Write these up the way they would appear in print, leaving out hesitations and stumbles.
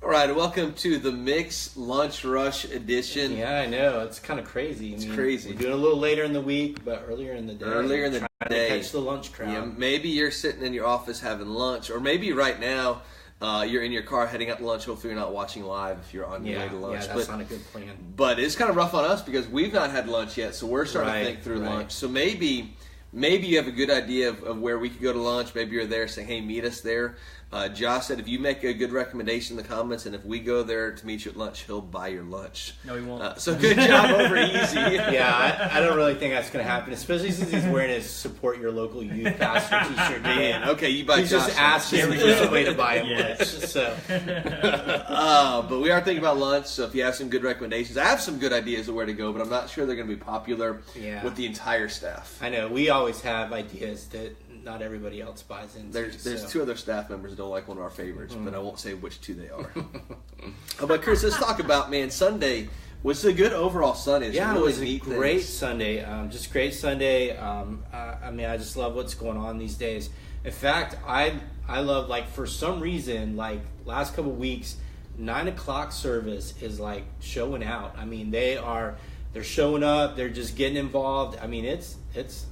All right, welcome to the Mix Lunch Rush edition. Yeah, I know. It's kind of crazy. It's crazy. We're doing a little later in the week, but earlier in the day. Trying to catch the lunch crowd. Yeah, maybe you're sitting in your office having lunch, or maybe right now you're in your car heading out to lunch. Hopefully you're not watching live if you're on your way to lunch. Yeah, that's not a good plan. But it's kind of rough on us because we've not had lunch yet, so we're starting to think through lunch. So maybe you have a good idea of where we could go to lunch. Maybe you're there saying, hey, meet us there. Josh said if you make a good recommendation in the comments, and if we go there to meet you at lunch, he'll buy your lunch. No, he won't. So good job over easy. Yeah, I don't really think that's going to happen, especially since he's wearing his support your local youth pastor t-shirt. Man, okay, you buy He's Josh just asking just a way to buy him lunch. So. But we are thinking about lunch, so if you have some good recommendations, I have some good ideas of where to go, but I'm not sure they're going to be popular with the entire staff. I know, we always have ideas that not everybody else buys into. There's two other staff members that don't like one of our favorites, but I won't say which two they are. But Chris, let's talk about, Sunday was a good overall Sunday. Yeah, it was a great Sunday. Just great Sunday. I just love what's going on these days. In fact, I love, for some reason, last couple weeks, 9 o'clock service is showing out. I mean, they're showing up. They're just getting involved. I mean, it's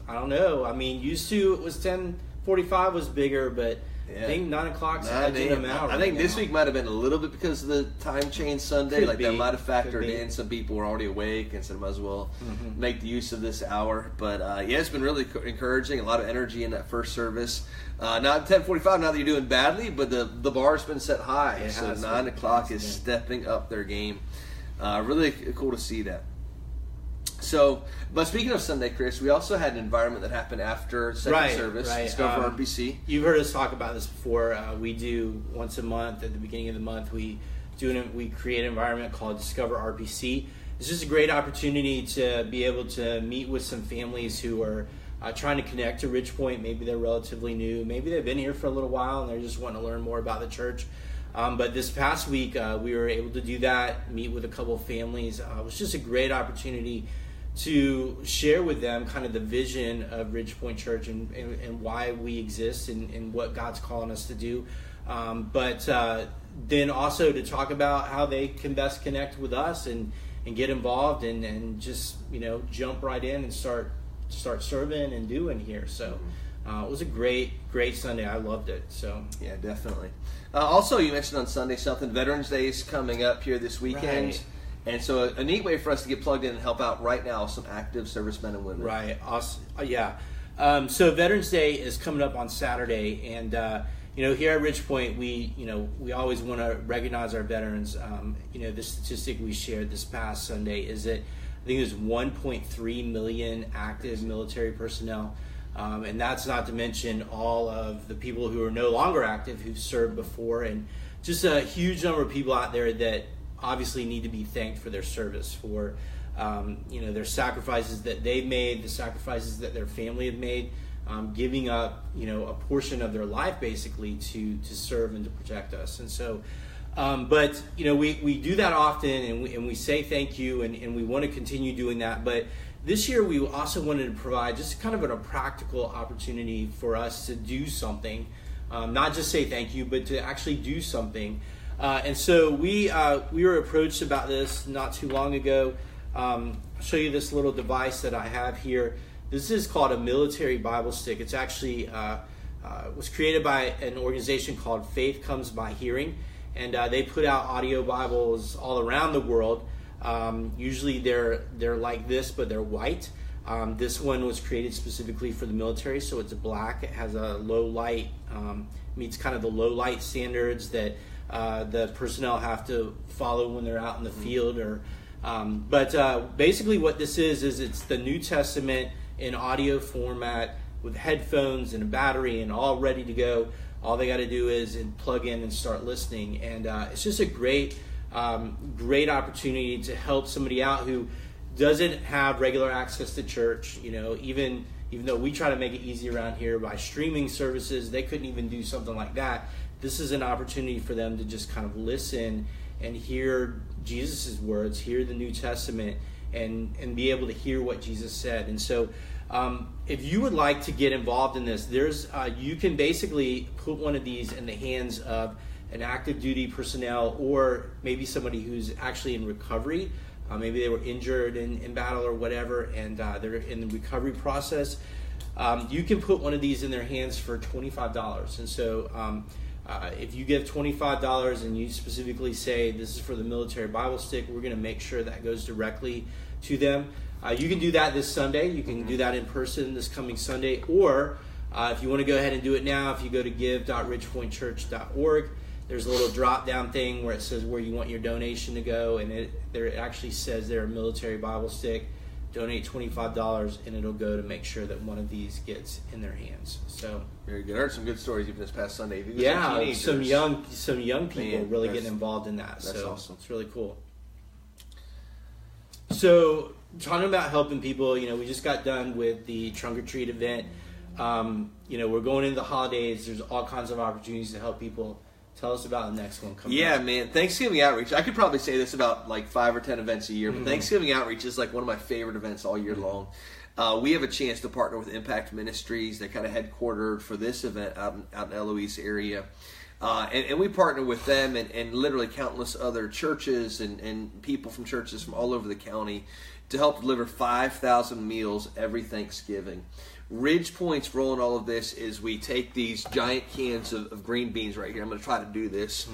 I don't know. I mean, used to it was 10:45 was bigger, but I think 9 o'clock's edging them out. I think this week might have been a little bit because of the time change Sunday. That might have factored in. Some people were already awake and said, might as well make the use of this hour. But it's been really encouraging. A lot of energy in that first service. Not 10:45 now that you're doing badly, but the bar's been set high. So 9 o'clock is stepping up their game. Really cool to see that. So, but speaking of Sunday, Chris, we also had an environment that happened after second service. Discover RPC. You've heard us talk about this before. We do once a month at the beginning of the month. We create an environment called Discover RPC. It's just a great opportunity to be able to meet with some families who are trying to connect to Ridgepoint. Maybe they're relatively new. Maybe they've been here for a little while and they're just wanting to learn more about the church. But this past week, we were able to do that, meet with a couple of families. It was just a great opportunity to share with them kind of the vision of Ridgepoint Church and why we exist and what God's calling us to do. But then also to talk about how they can best connect with us and get involved and just, jump right in and start serving and doing here. So it was a great Sunday. I loved it. So yeah, definitely. Also, you mentioned on Sunday something. Veterans Day is coming up here this weekend. Right. And so a neat way for us to get plugged in and help out right now with some active servicemen and women. Right. Awesome. Yeah. So Veterans Day is coming up on Saturday. And, here at Ridgepoint, we always want to recognize our veterans. The statistic we shared this past Sunday is that I think there's 1.3 million active military personnel. And that's not to mention all of the people who are no longer active, who've served before, and just a huge number of people out there that obviously need to be thanked for their service, for their sacrifices that they've made, the sacrifices that their family have made, giving up a portion of their life basically to serve and to protect us. And so but we do that often, and we say thank you, and we want to continue doing that. But this year we also wanted to provide just kind of a practical opportunity for us to do something, not just say thank you, but to actually do something. And so we were approached about this not too long ago. I'll show you this little device that I have here. This is called a military Bible stick. It's actually was created by an organization called Faith Comes by Hearing, and they put out audio Bibles all around the world. Usually they're like this, but they're white. This one was created specifically for the military, so it's black. It has a low light, meets kind of the low light standards that the personnel have to follow when they're out in the field. But basically what this is it's the New Testament in audio format with headphones and a battery and all ready to go. All they got to do is plug in and start listening. And it's just a great opportunity to help somebody out who doesn't have regular access to church. Even though we try to make it easy around here by streaming services, they couldn't even do something like that. This is an opportunity for them to just kind of listen and hear Jesus' words, hear the New Testament, and be able to hear what Jesus said. And so if you would like to get involved in this, you can basically put one of these in the hands of an active duty personnel or maybe somebody who's actually in recovery. Maybe they were injured in battle or whatever, and they're in the recovery process. You can put one of these in their hands for $25. And so if you give $25 and you specifically say, this is for the military Bible stick, we're going to make sure that goes directly to them. You can do that this Sunday. You can do that in person this coming Sunday. Or if you want to go ahead and do it now, if you go to give.ridgepointchurch.org, there's a little drop-down thing where it says where you want your donation to go. And it actually says there, a military Bible stick. Donate $25 and it'll go to make sure that one of these gets in their hands. So very good. I heard some good stories even this past Sunday. Yeah, some young people really getting involved in that. That's awesome. It's really cool. So talking about helping people, we just got done with the Trunk or Treat event. We're going into the holidays. There's all kinds of opportunities to help people. Tell us about the next one coming up. Yeah, man. Thanksgiving Outreach. I could probably say this about like 5 or 10 events a year, but Thanksgiving Outreach is like one of my favorite events all year long. We have a chance to partner with Impact Ministries. They're kind of headquartered for this event out in Eloise area. And we partner with them and literally countless other churches and people from churches from all over the county to help deliver 5,000 meals every Thanksgiving. Ridge Point's role in all of this is we take these giant cans of green beans right here. I'm going to try to do this.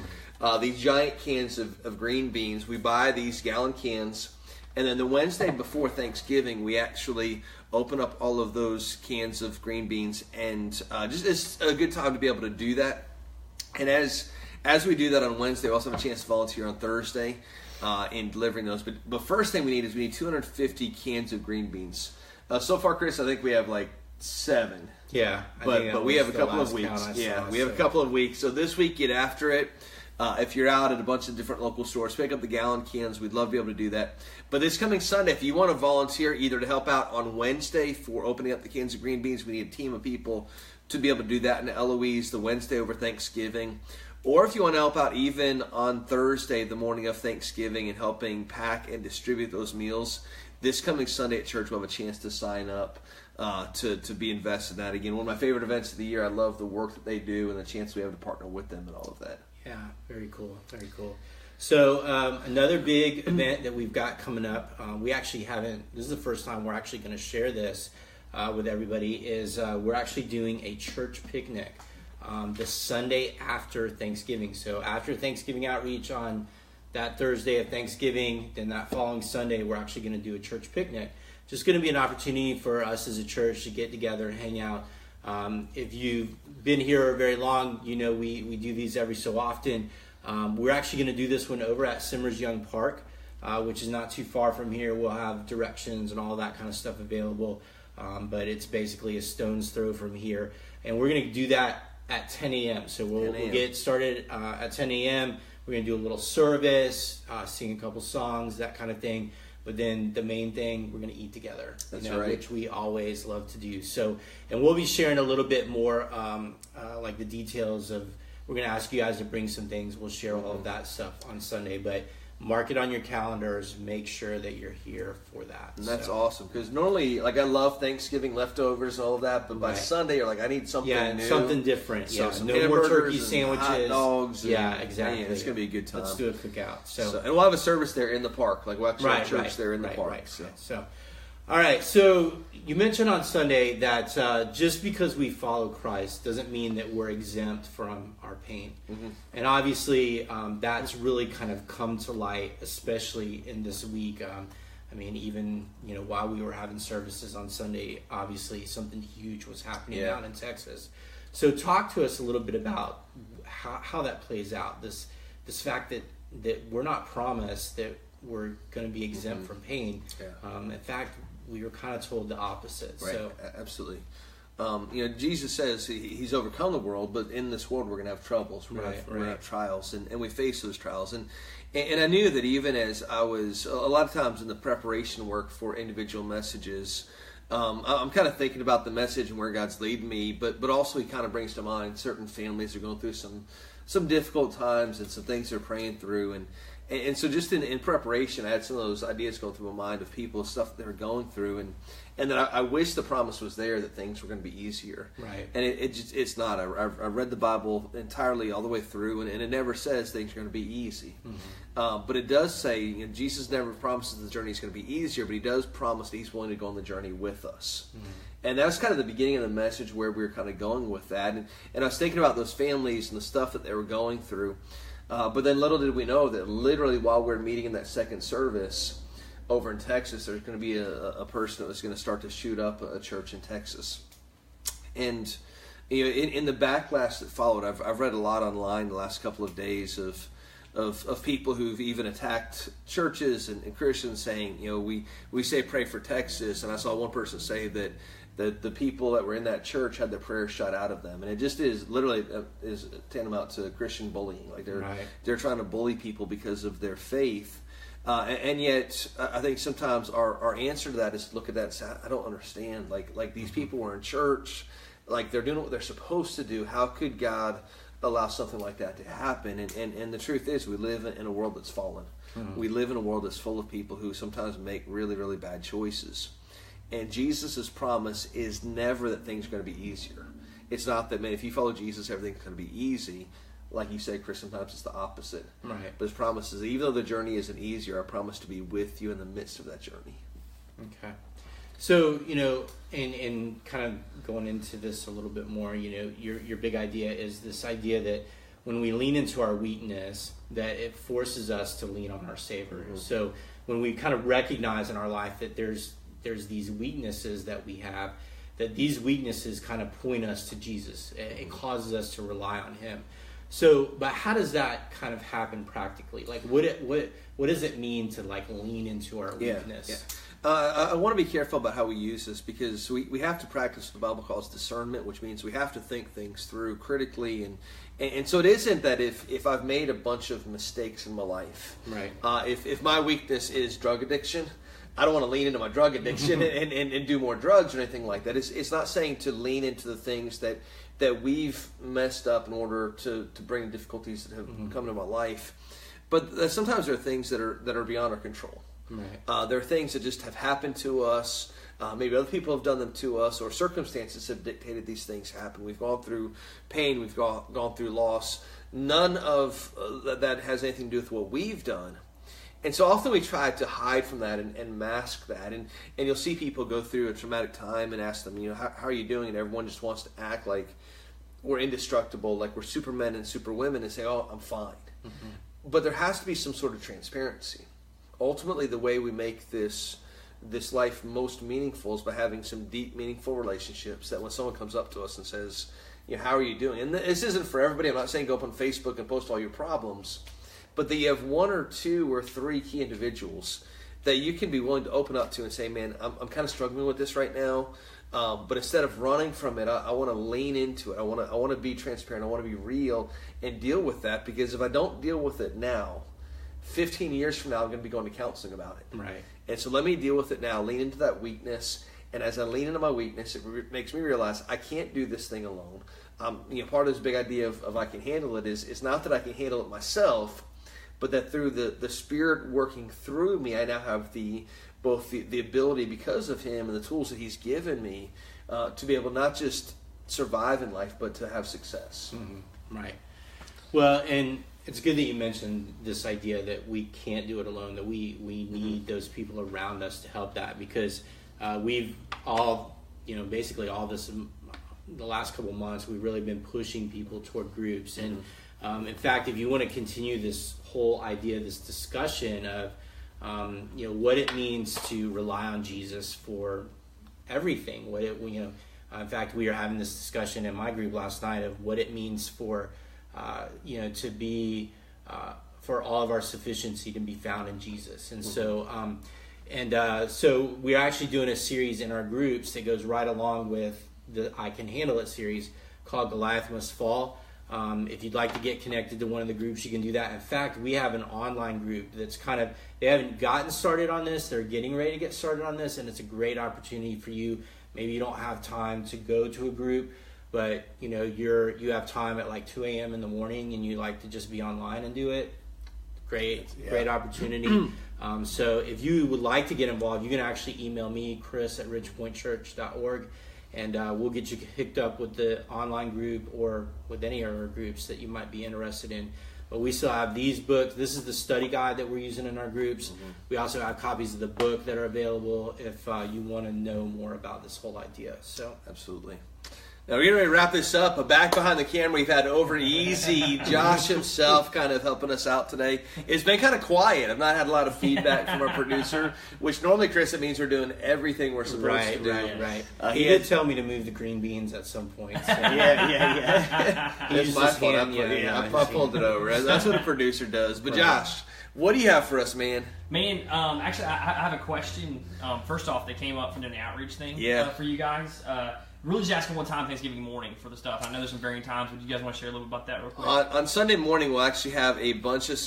These giant cans of green beans, we buy these gallon cans, and then the Wednesday before Thanksgiving, we actually open up all of those cans of green beans, and just it's a good time to be able to do that. And as we do that on Wednesday, we also have a chance to volunteer on Thursday in delivering those. But first thing we need 250 cans of green beans. So far, Chris, I think we have like 7. Yeah, but we have a couple of weeks. We have a couple of weeks. So this week, get after it. If you're out at a bunch of different local stores, pick up the gallon cans. We'd love to be able to do that. But this coming Sunday, if you want to volunteer either to help out on Wednesday for opening up the cans of green beans, we need a team of people to be able to do that in Eloise the Wednesday over Thanksgiving. Or if you want to help out even on Thursday, the morning of Thanksgiving, and helping pack and distribute those meals, this coming Sunday at church, we'll have a chance to sign up to be invested in that. Again, one of my favorite events of the year. I love the work that they do and the chance we have to partner with them and all of that. Yeah, very cool, very cool. So another big event that we've got coming up, we actually haven't, this is the first time we're actually going to share this with everybody, is we're actually doing a church picnic the Sunday after Thanksgiving. So after Thanksgiving Outreach on that Thursday of Thanksgiving, then that following Sunday, we're actually going to do a church picnic. Just going to be an opportunity for us as a church to get together and hang out. If you've been here very long, we do these every so often. We're actually going to do this one over at Simmers Young Park, which is not too far from here. We'll have directions and all that kind of stuff available, but it's basically a stone's throw from here. And we're going to do that at 10 a.m. So we'll get started at 10 a.m. We're going to do a little service, sing a couple songs, that kind of thing. But then the main thing, we're going to eat together, which we always love to do. So, and we'll be sharing a little bit more, like the details of, we're going to ask you guys to bring some things. We'll share all of that stuff on Sunday, but mark it on your calendars. Make sure that you're here for that. And that's awesome, because normally, like, I love Thanksgiving leftovers and all of that, but by Sunday, you're like, I need something new. Something different. So no more turkey sandwiches. Hot dogs. Exactly. Man, it's going to be a good time. Let's do a cookout. So and we'll have a service there in the park. Like, we'll actually have church there in the park. So, all right. So you mentioned on Sunday that just because we follow Christ doesn't mean that we're exempt from our pain. And obviously, that's really kind of come to light, especially in this week. Even while we were having services on Sunday, obviously something huge was happening out in Texas. So talk to us a little bit about how that plays out. This fact that we're not promised that we're going to be exempt from pain. In fact, we were kind of told the opposite. Right. So absolutely. Jesus says he's overcome the world, but in this world we're going to have troubles. We're going to have trials, and we face those trials. And I knew that even as I was, a lot of times in the preparation work for individual messages, I'm kind of thinking about the message and where God's leading me, but also he kind of brings to mind certain families are going through some difficult times and some things they're praying through. And so just in preparation, I had some of those ideas going through my mind of people, stuff that they were going through, and then I wish the promise was there that things were going to be easier. Right. And it's not. I read the Bible entirely all the way through, and it never says things are going to be easy. Mm-hmm. But it does say, Jesus never promises the journey is going to be easier, but he does promise that he's willing to go on the journey with us. Mm-hmm. And that's kind of the beginning of the message where we were kind of going with that. And I was thinking about those families and the stuff that they were going through. But then little did we know that literally while we're meeting in that second service over in Texas, there's going to be a person that was going to start to shoot up a church in Texas. And in the backlash that followed, I've read a lot online the last couple of days of people who've even attacked churches and Christians saying, we say pray for Texas. And I saw one person say that the people that were in that church had their prayers shot out of them, and it just is literally is tantamount to Christian bullying. Like they're trying to bully people because of their faith, and yet I think sometimes our answer to that is to look at that and say, I don't understand. Like these people were in church, like they're doing what they're supposed to do. How could God allow something like that to happen? And the truth is, we live in a world that's fallen. Mm-hmm. We live in a world that's full of people who sometimes make really, really bad choices. And Jesus' promise is never that things are going to be easier. It's not that, man, if you follow Jesus, everything's going to be easy. Like you say, Chris, sometimes it's the opposite. Right. But his promise is, even though the journey isn't easier, I promise to be with you in the midst of that journey. Okay. So, and kind of going into this a little bit more, your big idea is this idea that when we lean into our weakness, that it forces us to lean on our Savior. Mm-hmm. So when we kind of recognize in our life that there's these weaknesses that we have, that these weaknesses kind of point us to Jesus. It causes us to rely on him. So, but how does that kind of happen practically? Like, what does it mean to like lean into our weakness? Yeah. I want to be careful about how we use this, because we have to practice what the Bible calls discernment, which means we have to think things through critically. And so it isn't that if I've made a bunch of mistakes in my life, right? If my weakness is drug addiction, I don't want to lean into my drug addiction and do more drugs or anything like that. It's not saying to lean into the things that we've messed up in order to bring difficulties that have come into my life. But sometimes there are things that are beyond our control. Right. There are things that just have happened to us. Maybe other people have done them to us, or circumstances have dictated these things happen. We've gone through pain. We've gone through loss. None of that has anything to do with what we've done. And so often we try to hide from that and mask that. And you'll see people go through a traumatic time and ask them, how are you doing? And everyone just wants to act like we're indestructible, like we're supermen and superwomen, and say, oh, I'm fine. Mm-hmm. But there has to be some sort of transparency. Ultimately, the way we make this life most meaningful is by having some deep, meaningful relationships, that when someone comes up to us and says, how are you doing? And this isn't for everybody. I'm not saying go up on Facebook and post all your problems. But that you have one or two or three key individuals that you can be willing to open up to and say, man, I'm kind of struggling with this right now. But instead of running from it, I want to lean into it. I want to be transparent. I want to be real and deal with that. Because if I don't deal with it now, 15 years from now, I'm going to be going to counseling about it. Right. And so let me deal with it now. Lean into that weakness. And as I lean into my weakness, it makes me realize I can't do this thing alone. Part of this big idea of I can handle it is, it's not that I can handle it myself, but that through the Spirit working through me, I now have both the ability, because of him and the tools that he's given me, to be able to not just survive in life, but to have success. Mm-hmm. Right. Well, and it's good that you mentioned this idea that we can't do it alone, that we need those people around us to help that, because we've all, basically all this, the last couple of months, we've really been pushing people toward groups. And in fact, if you want to continue this whole idea, this discussion of, what it means to rely on Jesus for everything, in fact, we were having this discussion in my group last night of what it means for, to be, for all of our sufficiency to be found in Jesus. And so we're actually doing a series in our groups that goes right along with the I Can Handle It series called Goliath Must Fall. If you'd like to get connected to one of the groups, you can do that. In fact, we have an online group that's they haven't gotten started on this. They're getting ready to get started on this, and it's a great opportunity for you. Maybe you don't have time to go to a group, but you have time at like 2 a.m. in the morning and you like to just be online and do it. great opportunity. So if you would like to get involved, you can actually email me, Chris@ridgepointchurch.org, and we'll get you hooked up with the online group or with any of our groups that you might be interested in. But we still have these books. This is the study guide that we're using in our groups. We also have copies of the book that are available if you want to know more about this whole idea. So absolutely. Now we're getting ready to wrap this up, but back behind the camera we've had Over Easy, Josh himself kind of helping us out today. It's been kind of quiet. I've not had a lot of feedback from our producer, which normally, Chris, it means we're doing evering we're supposed to do. Right. He did tell me to move the green beans at some point. So. Yeah. That's my fault. I pulled it over. That's what a producer does. But Josh, what do you have for us, man? Man, actually, I have a question. First off, that came up from the outreach thing for you guys. Really just asking what time Thanksgiving morning for the stuff. I know there's some varying times. Would you guys want to share a little bit about that real quick? On Sunday morning, we'll actually have a bunch of,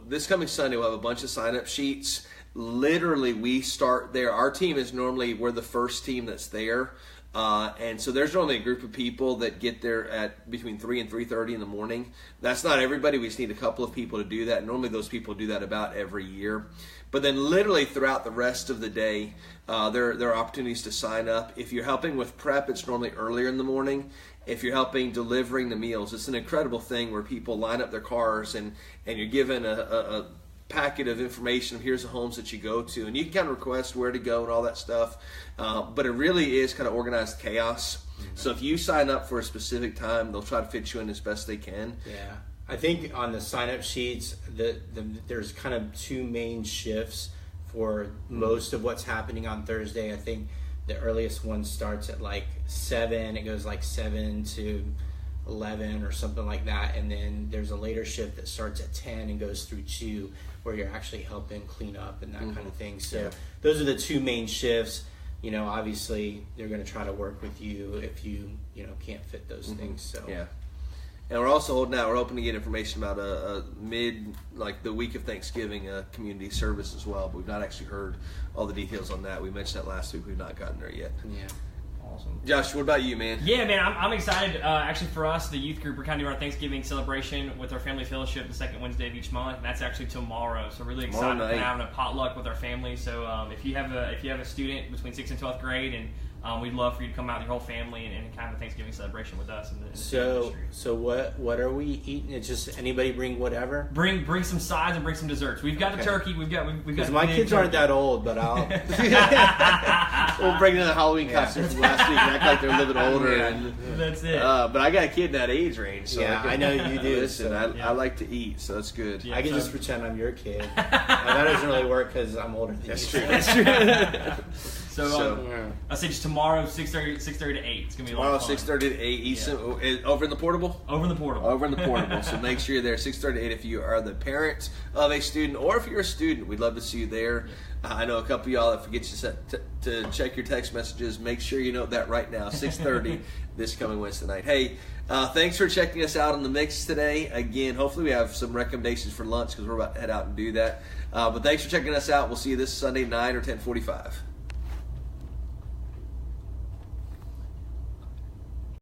this coming Sunday, we'll have a bunch of sign-up sheets. Literally, we start there. Our team is normally, we're the first team that's there. And so there's normally a group of people that get there at between 3 and 3:30 in the morning. That's not everybody. We just need a couple of people to do that. Normally those people do that about every year. But then literally throughout the rest of the day, there are opportunities to sign up. If you're helping with prep, it's normally earlier in the morning. If you're helping delivering the meals, it's an incredible thing where people line up their cars and you're given a packet of information. Here's the homes that you go to, and you can kind of request where to go and all that stuff. But it really is kind of organized chaos. So if you sign up for a specific time, they'll try to fit you in as best they can. Yeah. I think on the sign-up sheets, there's kind of two main shifts for most of what's happening on Thursday. I think the earliest one starts at like 7. It goes like 7 to 11 or something like that. And then there's a later shift that starts at 10 and goes through 2, where you're actually helping clean up and that kind of thing. So those are the two main shifts. Obviously, they're going to try to work with you if you can't fit those things. So yeah. And we're also holding out. We're hoping to get information about the week of Thanksgiving community service as well. But we've not actually heard all the details on that. We mentioned that last week. We've not gotten there yet. Yeah. Awesome. Josh, what about you, man? Yeah, man, I'm excited. Actually, for us, the youth group, we're kind of doing our Thanksgiving celebration with our family fellowship the second Wednesday of each month, and that's actually tomorrow. So really excited. We're having a potluck with our family. So if you have a student between 6th and 12th grade, and we'd love for you to come out with your whole family and kind of a Thanksgiving celebration with us. So what are we eating? It's just anybody bring whatever. Bring some sides and bring some desserts. We've got the turkey. We've got. Because my kids aren't that old, but I'll. We'll bring in the Halloween costume from last week and act like they're a little bit older. And that's it. But I got a kid in that age range. So I know you do. Listen, I like to eat, so that's good. Yeah, I can just pretend I'm your kid. That doesn't really work because I'm older than you. That's true. That's true. So I say just tomorrow, 6:30 to 8. It's gonna be a lot of fun. Tomorrow, 6:30 to 8 Eastern. Over in the portable. Over in the portable. So make sure you're there 6:30 to 8 if you are the parent of a student, or if you're a student. We'd love to see you there. I know a couple of y'all that forget to check your text messages. Make sure you note that right now. 6:30 this coming Wednesday night. Hey, thanks for checking us out on the mix today. Again, hopefully we have some recommendations for lunch because we're about to head out and do that. But thanks for checking us out. We'll see you this Sunday, 9 or 10:45.